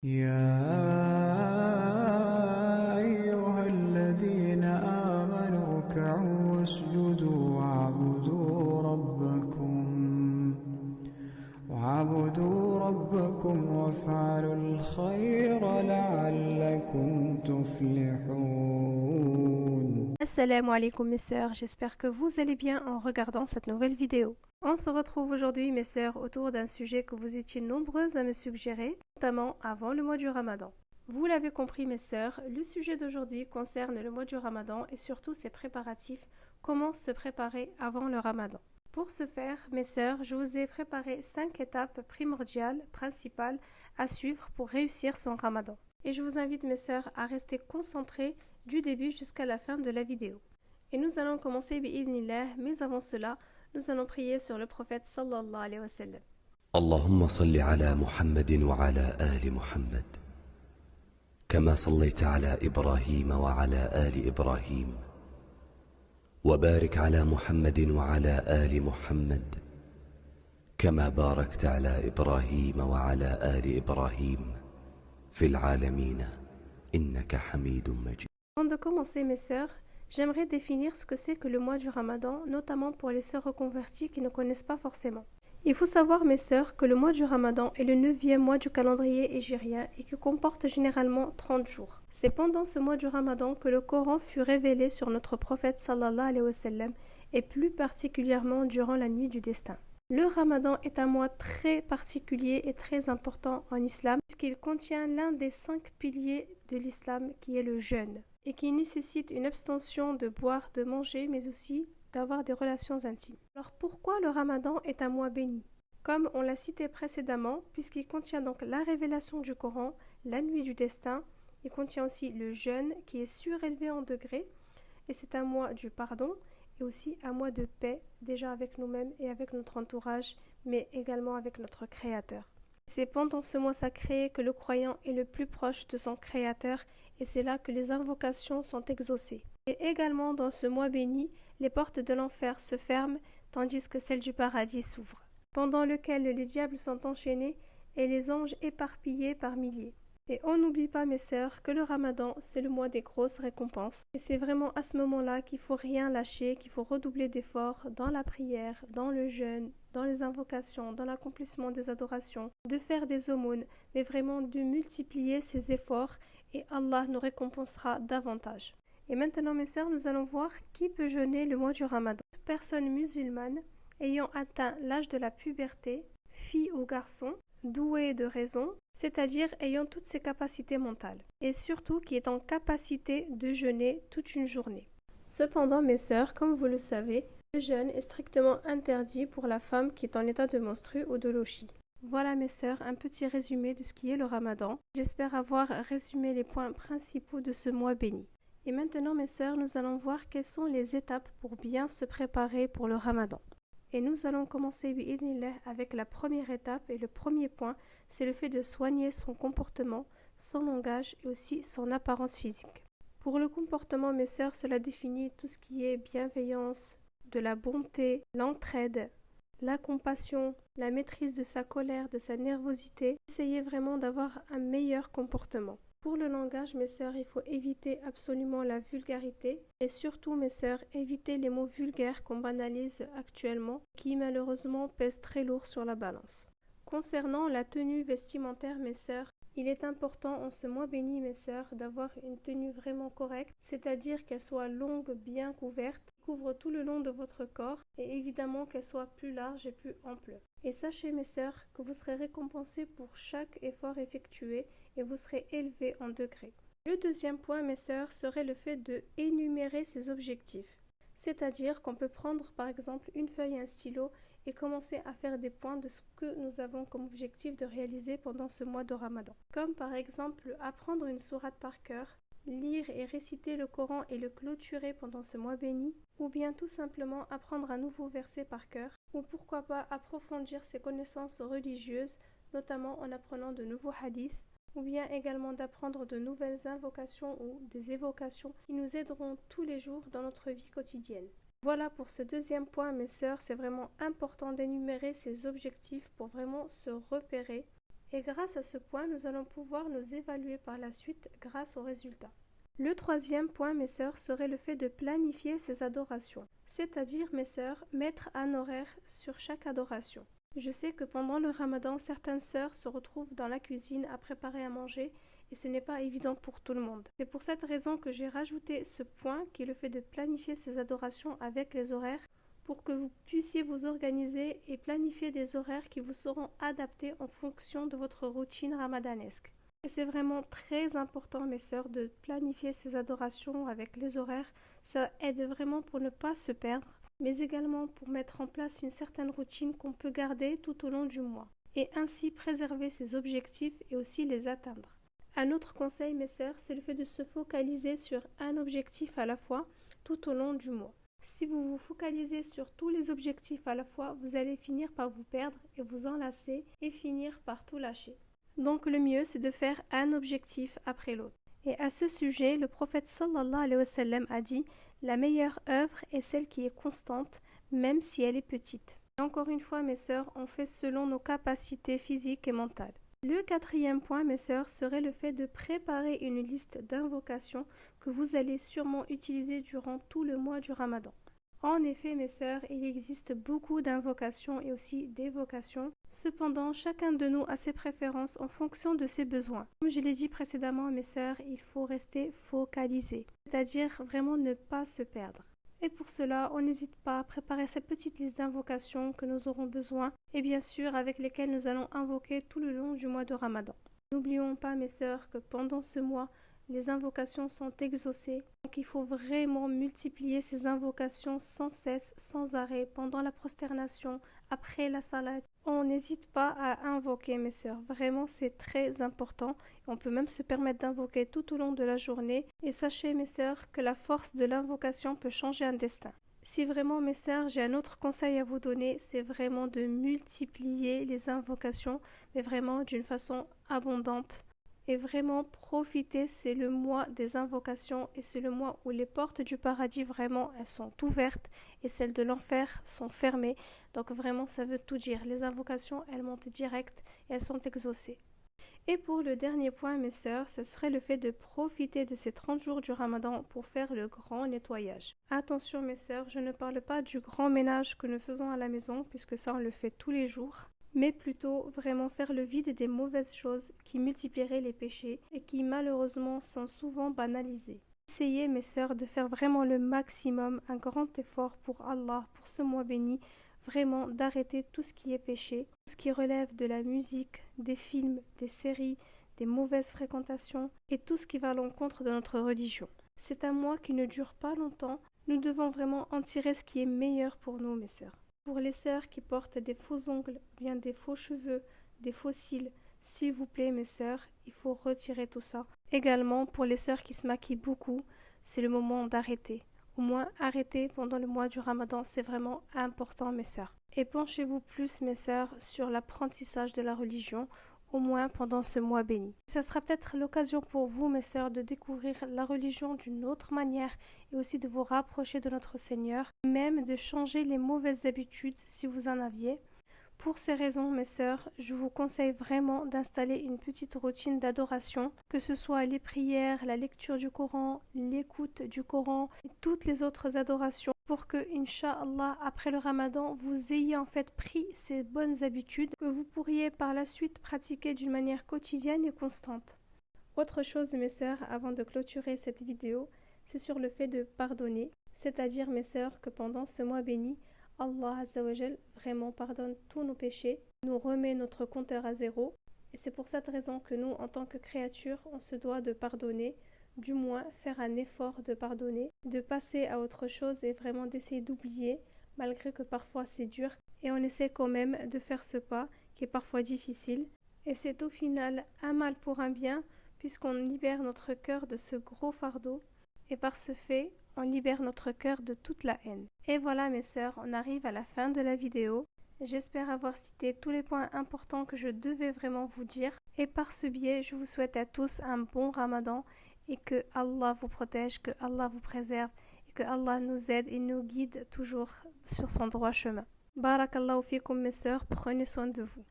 يا أيها الذين آمنوا اركعوا واسجدوا واعبدوا ربكم وافعلوا الخير لعلكم تفلحون. Assalamu alaikum mes sœurs, j'espère que vous allez bien en regardant cette nouvelle vidéo. On se retrouve aujourd'hui mes sœurs autour d'un sujet que vous étiez nombreuses à me suggérer, notamment avant le mois du Ramadan. Vous l'avez compris mes sœurs, le sujet d'aujourd'hui concerne le mois du Ramadan et surtout ses préparatifs, comment se préparer avant le Ramadan. Pour ce faire, mes sœurs, je vous ai préparé 5 étapes primordiales, principales à suivre pour réussir son Ramadan. Et je vous invite mes sœurs à rester concentrées du début jusqu'à la fin de la vidéo. Et nous allons commencer bi'idhnillah, mais avant cela, nous allons prier sur le prophète sallallahu alayhi wa sallam. اللهم صل على محمد وعلى آل محمد كما صليت على إبراهيم وعلى آل إبراهيم وبارك على محمد وعلى آل محمد كما باركت على إبراهيم وعلى آل إبراهيم في العالمين إنك حميد مجيد. Avant de commencer mes sœurs, j'aimerais définir ce que c'est que le mois du Ramadan, notamment pour les sœurs reconverties qui ne connaissent pas forcément. Il faut savoir mes sœurs que le mois du Ramadan est le 9e mois du calendrier hégirien et qui comporte généralement 30 jours. C'est pendant ce mois du Ramadan que le Coran fut révélé sur notre prophète sallallahu alayhi wa sallam et plus particulièrement durant la nuit du destin. Le Ramadan est un mois très particulier et très important en islam puisqu'il contient l'un des 5 piliers de l'islam qui est le jeûne et qui nécessite une abstention de boire, de manger mais aussi d'avoir des relations intimes. Alors pourquoi le Ramadan est un mois béni? Comme on l'a cité précédemment, puisqu'il contient donc la révélation du Coran, la nuit du destin, il contient aussi le jeûne qui est surélevé en degrés et c'est un mois du pardon et aussi un mois de paix, déjà avec nous-mêmes et avec notre entourage, mais également avec notre Créateur. C'est pendant ce mois sacré que le croyant est le plus proche de son Créateur et c'est là que les invocations sont exaucées. Et également dans ce mois béni, les portes de l'enfer se ferment tandis que celles du paradis s'ouvrent, pendant lequel les diables sont enchaînés et les anges éparpillés par milliers. Et on n'oublie pas mes sœurs que le Ramadan c'est le mois des grosses récompenses et c'est vraiment à ce moment-là qu'il faut rien lâcher, qu'il faut redoubler d'efforts dans la prière, dans le jeûne, dans les invocations, dans l'accomplissement des adorations, de faire des aumônes, mais vraiment de multiplier ces efforts et Allah nous récompensera davantage. Et maintenant mes sœurs, nous allons voir qui peut jeûner le mois du Ramadan. Personne musulmane ayant atteint l'âge de la puberté, fille ou garçon, doué de raison, c'est-à-dire ayant toutes ses capacités mentales, et surtout qui est en capacité de jeûner toute une journée. Cependant, mes sœurs, comme vous le savez, le jeûne est strictement interdit pour la femme qui est en état de menstru ou de lochi. Voilà mes sœurs, un petit résumé de ce qui est le Ramadan. J'espère avoir résumé les points principaux de ce mois béni. Et maintenant, mes sœurs, nous allons voir quelles sont les étapes pour bien se préparer pour le Ramadan. Et nous allons commencer bi'idhnillah avec la première étape et le premier point, c'est le fait de soigner son comportement, son langage et aussi son apparence physique. Pour le comportement, mes sœurs, cela définit tout ce qui est bienveillance, de la bonté, l'entraide, la compassion, la maîtrise de sa colère, de sa nervosité. Essayez vraiment d'avoir un meilleur comportement. Pour le langage, mes sœurs, il faut éviter absolument la vulgarité et surtout, mes sœurs, éviter les mots vulgaires qu'on banalise actuellement qui malheureusement pèsent très lourd sur la balance. Concernant la tenue vestimentaire, mes sœurs, il est important en ce mois béni, mes sœurs, d'avoir une tenue vraiment correcte, c'est-à-dire qu'elle soit longue, bien couverte, couvre tout le long de votre corps et évidemment qu'elle soit plus large et plus ample. Et sachez, mes sœurs, que vous serez récompensées pour chaque effort effectué et vous serez élevés en degrés. Le deuxième point, mes sœurs, serait le fait de énumérer ses objectifs. C'est-à-dire qu'on peut prendre par exemple une feuille et un stylo et commencer à faire des points de ce que nous avons comme objectif de réaliser pendant ce mois de Ramadan. Comme par exemple apprendre une sourate par cœur, lire et réciter le Coran et le clôturer pendant ce mois béni, ou bien tout simplement apprendre un nouveau verset par cœur, ou pourquoi pas approfondir ses connaissances religieuses, notamment en apprenant de nouveaux hadiths, ou bien également d'apprendre de nouvelles invocations ou des évocations qui nous aideront tous les jours dans notre vie quotidienne. Voilà pour ce deuxième point, mes sœurs, c'est vraiment important d'énumérer ces objectifs pour vraiment se repérer Et grâce à ce point, nous allons pouvoir nous évaluer par la suite grâce aux résultats. Le troisième point, mes sœurs, serait le fait de planifier ces adorations. C'est-à-dire, mes sœurs, mettre un horaire sur chaque adoration. Je sais que pendant le ramadan, certaines sœurs se retrouvent dans la cuisine à préparer à manger et ce n'est pas évident pour tout le monde. C'est pour cette raison que j'ai rajouté ce point qui est le fait de planifier ces adorations avec les horaires pour que vous puissiez vous organiser et planifier des horaires qui vous seront adaptés en fonction de votre routine ramadanesque. Et c'est vraiment très important, mes sœurs, de planifier ces adorations avec les horaires. Ça aide vraiment pour ne pas se perdre, mais également pour mettre en place une certaine routine qu'on peut garder tout au long du mois, et ainsi préserver ses objectifs et aussi les atteindre. Un autre conseil, mes sœurs, c'est le fait de se focaliser sur un objectif à la fois tout au long du mois. Si vous vous focalisez sur tous les objectifs à la fois, vous allez finir par vous perdre et vous enlacer et finir par tout lâcher. Donc le mieux, c'est de faire un objectif après l'autre. Et à ce sujet, le prophète sallallahu alayhi wa sallam a dit « La meilleure œuvre est celle qui est constante, même si elle est petite. » Et encore une fois, mes sœurs, on fait selon nos capacités physiques et mentales. Le quatrième point, mes sœurs, serait le fait de préparer une liste d'invocations que vous allez sûrement utiliser durant tout le mois du Ramadan. En effet, mes sœurs, il existe beaucoup d'invocations et aussi d'évocations. Cependant, chacun de nous a ses préférences en fonction de ses besoins. Comme je l'ai dit précédemment, mes sœurs, il faut rester focalisé, c'est-à-dire vraiment ne pas se perdre. Et pour cela, on n'hésite pas à préparer cette petite liste d'invocations que nous aurons besoin et bien sûr avec lesquelles nous allons invoquer tout le long du mois de Ramadan. N'oublions pas, mes sœurs, que pendant ce mois, les invocations sont exaucées. Donc il faut vraiment multiplier ces invocations sans cesse, sans arrêt, pendant la prosternation, après la salat. On n'hésite pas à invoquer, mes sœurs. Vraiment, c'est très important. On peut même se permettre d'invoquer tout au long de la journée. Et sachez, mes sœurs, que la force de l'invocation peut changer un destin. Si vraiment, mes sœurs, j'ai un autre conseil à vous donner, c'est vraiment de multiplier les invocations, mais vraiment d'une façon abondante. Et vraiment profiter, c'est le mois des invocations et c'est le mois où les portes du paradis vraiment elles sont ouvertes et celles de l'enfer sont fermées. Donc vraiment ça veut tout dire. Les invocations elles montent direct et elles sont exaucées. Et pour le dernier point, mes sœurs, ce serait le fait de profiter de ces 30 jours du Ramadan pour faire le grand nettoyage. Attention mes sœurs, je ne parle pas du grand ménage que nous faisons à la maison puisque ça on le fait tous les jours, mais plutôt vraiment faire le vide des mauvaises choses qui multiplieraient les péchés et qui malheureusement sont souvent banalisés. Essayez mes sœurs de faire vraiment le maximum, un grand effort pour Allah, pour ce mois béni, vraiment d'arrêter tout ce qui est péché, tout ce qui relève de la musique, des films, des séries, des mauvaises fréquentations et tout ce qui va à l'encontre de notre religion. C'est un mois qui ne dure pas longtemps, nous devons vraiment en tirer ce qui est meilleur pour nous mes sœurs. Pour les sœurs qui portent des faux ongles, bien des faux cheveux, des faux cils, s'il vous plaît mes sœurs, il faut retirer tout ça. Également pour les sœurs qui se maquillent beaucoup, c'est le moment d'arrêter. Au moins arrêter pendant le mois du Ramadan, c'est vraiment important mes sœurs. Et penchez-vous plus mes sœurs sur l'apprentissage de la religion, au moins pendant ce mois béni. Ça sera peut-être l'occasion pour vous, mes sœurs, de découvrir la religion d'une autre manière et aussi de vous rapprocher de notre Seigneur, même de changer les mauvaises habitudes si vous en aviez. Pour ces raisons, mes sœurs, je vous conseille vraiment d'installer une petite routine d'adoration, que ce soit les prières, la lecture du Coran, l'écoute du Coran et toutes les autres adorations pour que, Inch'Allah, après le Ramadan, vous ayez en fait pris ces bonnes habitudes que vous pourriez par la suite pratiquer d'une manière quotidienne et constante. Autre chose, mes sœurs, avant de clôturer cette vidéo, c'est sur le fait de pardonner, c'est-à-dire, mes sœurs, que pendant ce mois béni, Allah Azzawajal vraiment pardonne tous nos péchés, nous remet notre compteur à zéro. Et c'est pour cette raison que nous, en tant que créatures, on se doit de pardonner, du moins faire un effort de pardonner, de passer à autre chose et vraiment d'essayer d'oublier, malgré que parfois c'est dur. Et on essaie quand même de faire ce pas qui est parfois difficile. Et c'est au final un mal pour un bien, puisqu'on libère notre cœur de ce gros fardeau. Et par ce fait, on libère notre cœur de toute la haine. Et voilà mes sœurs, on arrive à la fin de la vidéo. J'espère avoir cité tous les points importants que je devais vraiment vous dire. Et par ce biais, je vous souhaite à tous un bon Ramadan et que Allah vous protège, que Allah vous préserve et que Allah nous aide et nous guide toujours sur son droit chemin. Barakallahu fikum mes sœurs, prenez soin de vous.